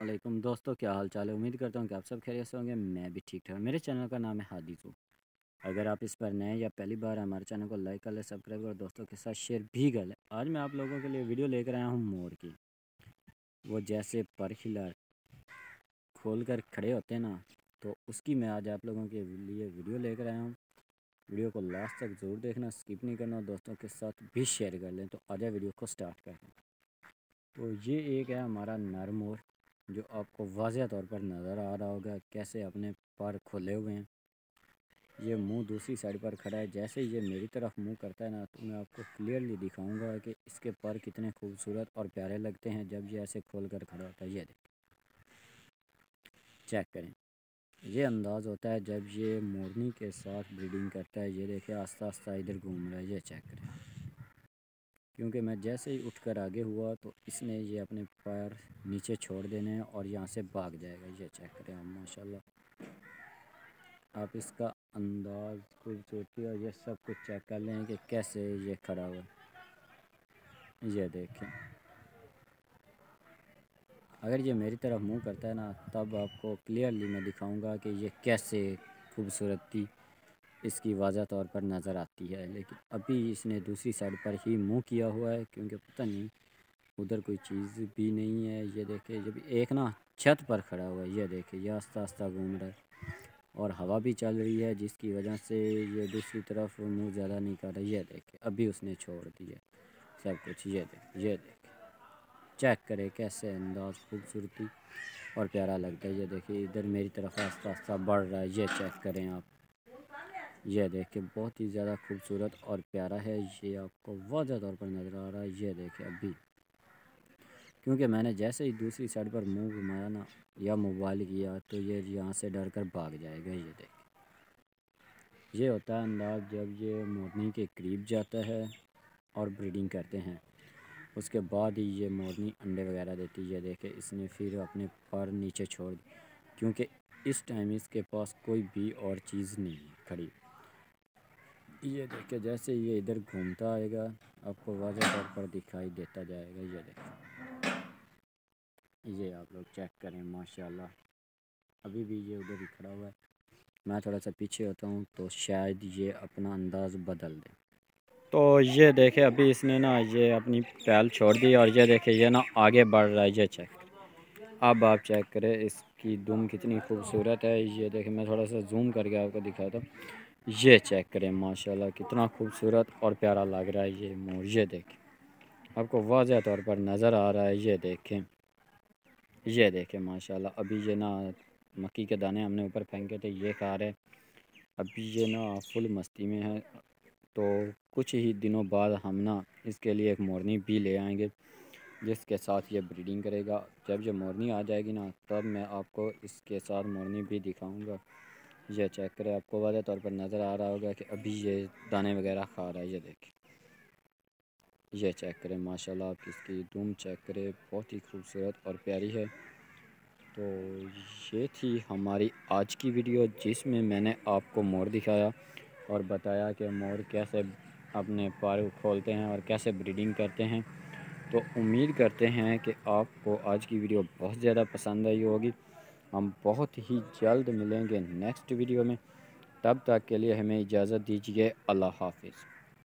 वालेकुम दोस्तों, क्या हाल चाल है। उम्मीद करता हूँ कि आप सब खैरियत से होंगे। मैं भी ठीक ठाक। मेरे चैनल का नाम है हादिस। अगर आप इस पर नए या पहली बार हमारे चैनल को लाइक कर ले, सब्सक्राइब और दोस्तों के साथ शेयर भी कर ले। आज मैं आप लोगों के लिए वीडियो लेकर आया हूँ मोर की। वो जैसे पर खिला खोल कर खड़े होते हैं ना, तो उसकी मैं आज आप लोगों के लिए वीडियो लेकर आया हूँ। वीडियो को लास्ट तक ज़रूर देखना, स्किप नहीं करना और दोस्तों के साथ भी शेयर कर लें। तो आजा वीडियो को स्टार्ट करते हैं। तो ये एक है हमारा नर मोर, जो आपको वाज़ह तौर पर नज़र आ रहा होगा कैसे अपने पर खोले हुए हैं। ये मुंह दूसरी साइड पर खड़ा है। जैसे ही ये मेरी तरफ मुंह करता है ना, तो मैं आपको क्लियरली दिखाऊंगा कि इसके पर कितने खूबसूरत और प्यारे लगते हैं जब ये ऐसे खोल कर खड़ा होता है। ये देख, चेक करें। ये अंदाज़ होता है जब ये मोरनी के साथ ब्रीडिंग करता है। ये देखिए आस्ता आस्ता इधर घूम रहा है। ये चेक करें। क्योंकि मैं जैसे ही उठकर आगे हुआ तो इसने ये अपने पैर नीचे छोड़ देने हैं और यहाँ से भाग जाएगा। ये चेक करें आप, माशाल्लाह। आप इसका अंदाज़, खूबसूरती और ये सब कुछ चेक कर लें कि कैसे ये खड़ा हुआ है। ये देखें, अगर ये मेरी तरफ मुंह करता है ना, तब आपको क्लियरली मैं दिखाऊंगा कि ये कैसे खूबसूरती इसकी वाज़ह तौर पर नज़र आती है। लेकिन अभी इसने दूसरी साइड पर ही मुंह किया हुआ है, क्योंकि पता नहीं उधर कोई चीज़ भी नहीं है। ये देखे, जब एक ना छत पर खड़ा हुआ है। ये देखे, ये आस्ता आस्ता घूम रहा है और हवा भी चल रही है, जिसकी वजह से ये दूसरी तरफ मुंह ज़्यादा नहीं कर रहा। ये देखे, अभी उसने छोड़ दिया सब कुछ। ये देखे, ये देखे, चेक करे कैसे अंदाज, खूबसूरती और प्यारा लगता है। ये देखिए इधर मेरी तरफ आस्ता आस्ता बढ़ रहा है। ये चेक करें आप। ये देखे, बहुत ही ज़्यादा खूबसूरत और प्यारा है। ये आपको वाज़ह तौर पर नज़र आ रहा है। ये देखे अभी, क्योंकि मैंने जैसे ही दूसरी साइड पर मुंह घुमाया ना या मोबाइल किया, तो ये यहाँ से डर कर भाग जाएगा। ये देख, ये होता है अंदाज़ जब ये मोरनी के करीब जाता है और ब्रीडिंग करते हैं। उसके बाद ही ये मोरनी अंडे वगैरह देती है। ये देखे, इसने फिर अपने पर नीचे छोड़ दी, क्योंकि इस टाइम इसके पास कोई भी और चीज़ नहीं है खड़ी। ये देखे, जैसे ये इधर घूमता आएगा आपको वाज़ह तौर पर दिखाई देता जाएगा। ये देखे, ये आप लोग चेक करें, माशाल्लाह। अभी भी ये उधर ही खड़ा हुआ है। मैं थोड़ा सा पीछे होता हूँ तो शायद ये अपना अंदाज़ बदल दे। तो ये देखे, अभी इसने ना ये अपनी पैल छोड़ दी और ये देखे ये ना आगे बढ़ रहा है। ये चेक, अब आप चेक करें इसकी दुम कितनी खूबसूरत है। ये देखे, मैं थोड़ा सा जूम करके आपको दिखाता हूँ। ये चेक करें, माशाल्लाह कितना खूबसूरत और प्यारा लग रहा है ये मोर। ये देखें, आपको वाज़ह तौर पर नज़र आ रहा है। ये देखें, ये देखें, माशाल्लाह। अभी ये ना मक्की के दाने हमने ऊपर फेंके थे, ये खा रहे। अभी ये ना फुल मस्ती में है। तो कुछ ही दिनों बाद हम ना इसके लिए एक मोरनी भी ले आएंगे, जिसके साथ ये ब्रीडिंग करेगा। जब ये मोरनी आ जाएगी ना, तब मैं आपको इसके साथ मोरनी भी दिखाऊंगा। ये चेक करें, आपको वाज़ह तौर पर नज़र आ रहा होगा कि अभी ये दाने वगैरह खा रहा है। ये देखें, ये चेक करें, माशाल्लाह। आप इसकी दुम चेक करें, बहुत ही खूबसूरत और प्यारी है। तो ये थी हमारी आज की वीडियो, जिसमें मैंने आपको मोर दिखाया और बताया कि मोर कैसे अपने पर खोलते हैं और कैसे ब्रीडिंग करते हैं। तो उम्मीद करते हैं कि आपको आज की वीडियो बहुत ज़्यादा पसंद आई होगी। हम बहुत ही जल्द मिलेंगे नेक्स्ट वीडियो में। तब तक के लिए हमें इजाज़त दीजिए। अल्लाह हाफिज़।